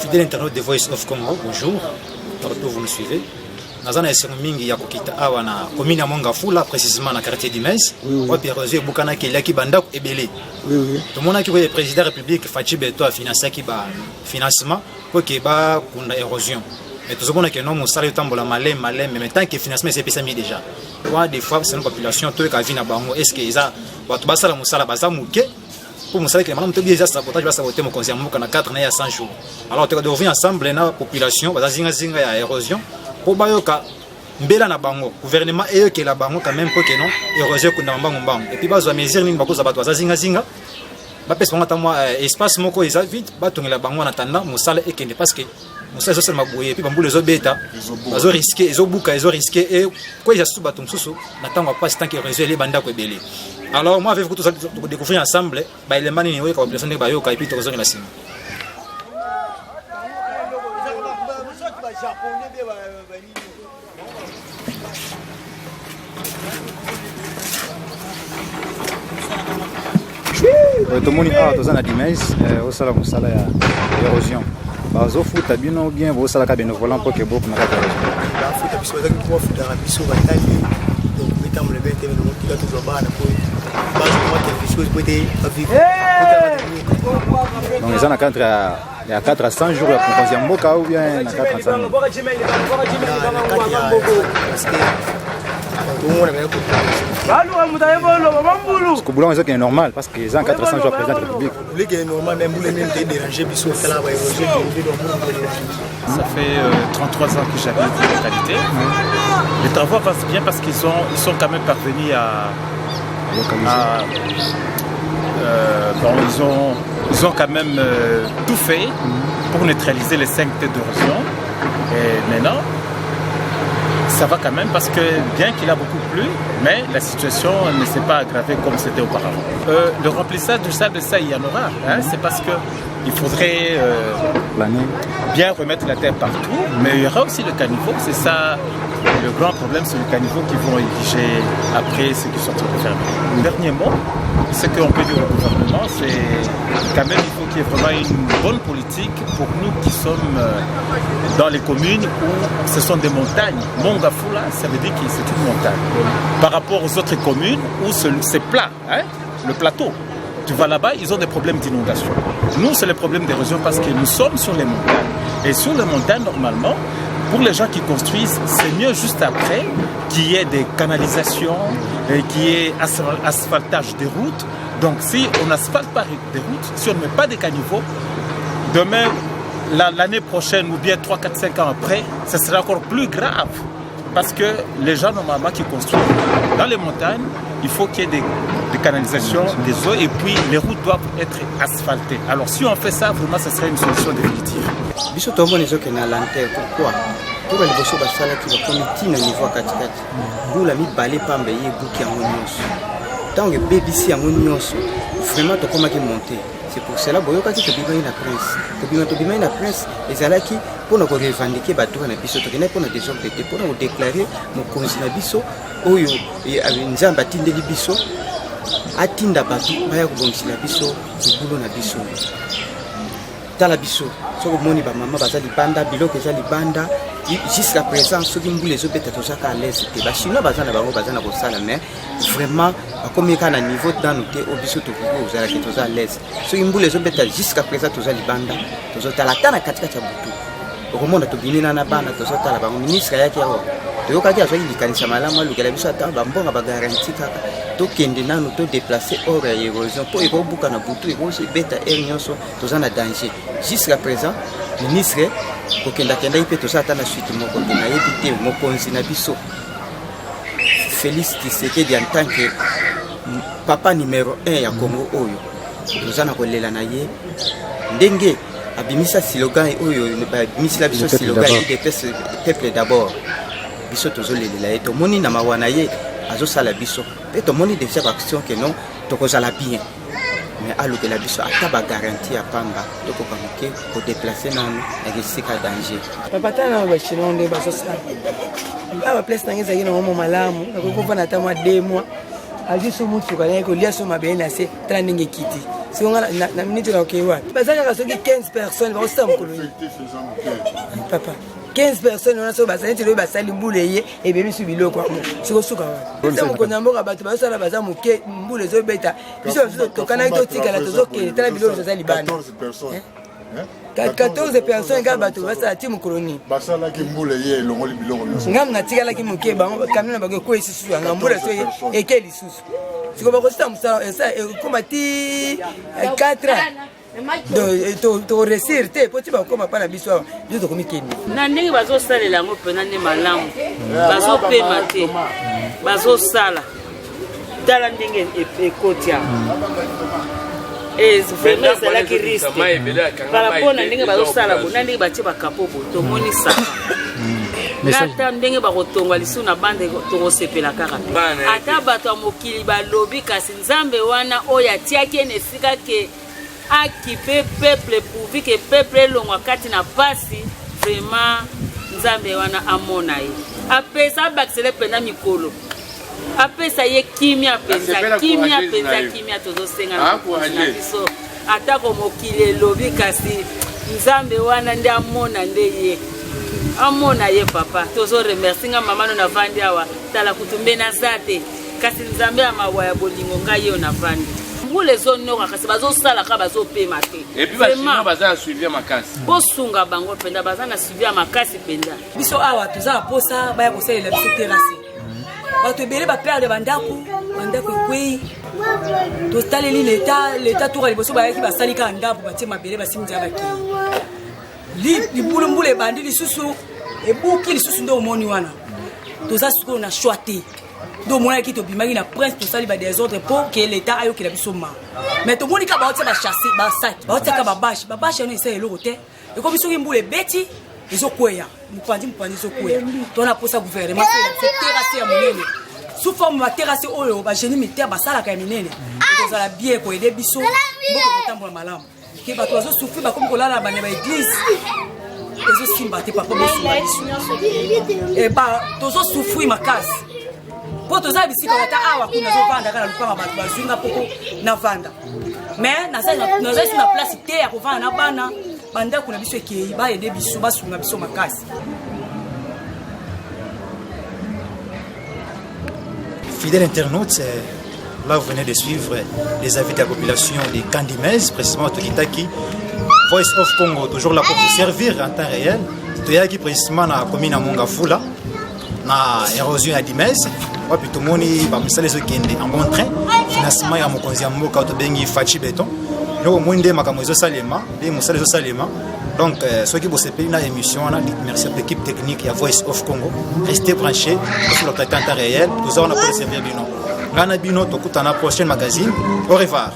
Fidèle internaute de Voice of Congo, bonjour, partout vous nous suivez. Nazana esero mingi ya kokita awa na commune ya Mongafula, précisément na quartier d'Imens. Wa péroser bukana ki laki bandako ebele. Oui. Tout le monde qui voit le président de la République Fachi Beto a financé ki ba financement pour que ba kunda érosion. Mais tout ce qu'on a que non musala tambola malem mais maintenant que financement c'est pesa mi déjà. Wa des fois c'est une population to ka vina bango est-ce que ils a batu basala musala bazamuke pour musala que madame to bien sabotage va saboter mon conseil muka na 4 na ya 100 jours. Alors tu dois venir ensemble na population bazazinga zinga ya érosion. Pour bayoka mbela na bango gouvernement et que la bango quand même pour que non érosion kuna mbango mbango et puis bazo mesure nini bakoza bato bazazinga zinga ba pesa ngata moi espace moko eza vite batongela bango na tanda musala ekende parce que musala zo maboye et puis bambule zo beta bazo risquer zo buka zo risquer et quoi ya suba tumsusu na tango pas tant que érosion les banda ko ebele. Alors moi avec vous tous découvrir ensemble ba élément ni oui comme personne ba yoka et puis tozo la sima. Tout le monde a tous un adimès au salon musala ya érosion. Bazo futa bino bien bo sala ka bénévolant pour que beaucoup na ka érosion. Futa biso za ki futa ra biso batali donc metam le bete no kila to zobana ko bazo ko te biso ko te vivre. Donc ils en a 4 à 4 à 100 jours la proposition mboka ou bien na 4 à 100. Parce que boulot est normal parce que les 400 jours président de la République. Le qui est normal même boulot même déranger biso kala ba érosion. Ça fait 33 ans que j'habite en localité. Les travaux avancent bien parce qu'ils sont quand même parvenus ils ont quand même tout fait pour neutraliser les 5 têtes d'érosion. Et maintenant, ça va quand même parce que bien qu'il a beaucoup plu, mais la situation ne s'est pas aggravée comme c'était auparavant. Le remplissage du sable, ça il y en aura. Hein, c'est parce qu'il faudrait bien remettre la terre partout, mais il y aura aussi le caniveau. C'est ça le grand problème, c'est le caniveau qui vont exiger après ceux qui sont fermés. Le dernier mot, ce qu'on peut dire au gouvernement, c'est quand même il faut qu'il y ait vraiment une bonne politique pour nous qui sommes dans les communes où ce sont des montagnes. Mongafula, ça veut dire que c'est une montagne. Par rapport aux autres communes où c'est plat, hein, le plateau. Tu vas là-bas, ils ont des problèmes d'inondation. Nous, c'est le problème d'érosion parce que nous sommes sur les montagnes. Et sur les montagnes, normalement, pour les gens qui construisent, c'est mieux juste après qu'il y ait des canalisations, et qu'il y ait asphaltage des routes. Donc si on n'asphalte pas des routes, si on ne met pas des caniveaux, demain, l'année prochaine ou bien 3, 4, 5 ans après, ça sera encore plus grave. Parce que les gens normalement qui construisent dans les montagnes, il faut qu'il y ait des canalisations, des eaux et puis les routes doivent être asphaltées. Alors si on fait ça, vraiment, ça serait une solution définitive. Biso tombo les autres na lanterne pourquoi? Pour les bosso basala qui va comité na niveau 4 pour la mi balé pambe ye buki en nyonso. Tant que BBC en nyonso, vraiment to comment qui monter. C'est pour cela boyoka ki to bimai na prince. To bimai na prince ezalaki pour na ko revendiquer bato na biso to kena pour na désordre pour na déclarer mon konzi na biso oyo nzamba tindeli biso atinda bato baya ko bongisa biso bulo na biso. Tala biso soko moni ba mama bazali banda biloko ezali banda jusqu'à présent soki mbule zo beta tozaka à l'aise te ba chinois bazana bango bazana ko sala mais vraiment comme kana niveau dans nous te obiso to ko ozala ke toza à l'aise soki mbule zo beta jusqu'à présent tozali banda tozotala tana katika cha butu okomonda to binina na bana tozotala bango ministre yake yawo toyokaki azwaki likanisa malamu alukela biso ata bambonga bagaranti kaka tokende nanu to déplacer hors ya érosion po ekobuka na butu ekosebeta air nyonso toza na danger jusqu'à présent ministre kokendakenda ipe toza ata na suite moko te nayebi te mokonzi na biso Félix Tshisekedi en tant que papa numéro 1 ya Congo oyo toza na kolela na ye ndenge abimisa slogan oyo babimisila biso slogan de peuple d'abord biso tozolelela ye tomoni na mawana ye azosala biso pe tomoni déjà action que non tokozala bien mais alukela biso ata bagaranti ya pamba tokoka moke kodéplace nanu ekesika danger bapatana ba chinois nde basosala ba place nange ezalaki na momo malamu nakoki kovanda ata mwa 2 mois aji so mutuka naye kolia so mabele na se tala ndenge kiti sikonga na minute na okei wapi baza kaka soki 15 personnes baosala mokolo papa 15 personnes wana soki basali neti loyi basali mbula eye ebemi su biloko yango sikosuka wapi sa mokonzi ya mboka bato bazosala baza moke mbula ezobeta biso biso tokanaki totikala tozokende tala biloko toza libanda 14 personnes kaka bato basala ti mokolo nini basalaki mbula ye elongoli biloko nyonso ngam natikalaki moke bango kamio na bango ekoya lisusu yanga mbula so eke lisusu siko bakosala mosala ekoma ti 4 ans toresir te po ti bakoma mpa na biso awa biso tokomi kende na ndenge bazosalela yango mpena nde malamu bazopema te bazosala tala ndenge ekoti yango vraiment ezalaki risque par rapport na ndenge bazosala bo na ndenge batie bakapo bo tomoni saka nata ndenge bakotonga lisu na bande tokosepela kaka ata bato ya mokili balobi kasi nzambe wana oyo atiaki ene esika ke akipe peuple pourvu ke peuple elongwa kati na pasi vraiment nzambe wana amona ye apesa abakisele mpena mikolo apesa ye kimia mpenza kimia tozosenga na biso atako mokili elobi kasi nzambe wana nde amona nde ye amona ye papa tozo remercie nga mama no navandi awa tala kutumbe na zate kasi nzambe ya mawa ya bolingo ngai yo navandi mbula ezonoka kasi bazosala ka bazopema te epuis bachinois baza na suivi ya makasi bosunga bango mpenza baza na suivi ya makasi mpenza biso awa toza na posa baya kosalela biso terase bato ebele baperde bandako ekwei totaleli leta toka liboso bayaki basali kaka ndampo batie mabele basimisa bakei libulumbulu ebandi lisusu ebuki lisusu nde omoni wana toza sikoyo na shwa te nde omonaki tobimaki na prince tosali badesordre mpo ke leta ayokela biso ma mais tomoni kaka baotia bachasse basaki baotiaka babashe yano esala eloko te ekomi soki mbula ebeti ezokweya mopanzi ezokweya tona posa gouvernement terase ya monene sous forme baterase oyo bagenie militaire basalaka ya minene ekozala bien koyede biso mboka kotambola malamu ke bato bazosufri bakomi kolala na bana baeglise ezosimba te papa bosunga biso tozosufri makasi mpo toza bisika bata awa kuna azovanda kaka na lupanga bato bazwinga poko na vanda mais nazali so na place te ya kovanda na bana bandako na biso ekei bayede biso basunga biso makasi. Fidèles internautes, là vous venez de suivre les avis de la population de Kandimez, précisément Tokitaki, Voice of Congo, toujours là pour vous servir en temps réel. Toyaki précisément na commune à Mongafula, na érosion à Dimez, et puis tout le monde est en bon train, financement ya mokonzi ya mboka tobengi Fachi Beton. Nous mwinde makamozo salema, et musalezo salema. Donc ceux qui bossent une émission, merci à l'équipe technique et à Voice of Congo. Restez branchés sur le temps réel. Nous allons servir Bino. Gana Bino, Tokutana prochain magazine. Au revoir.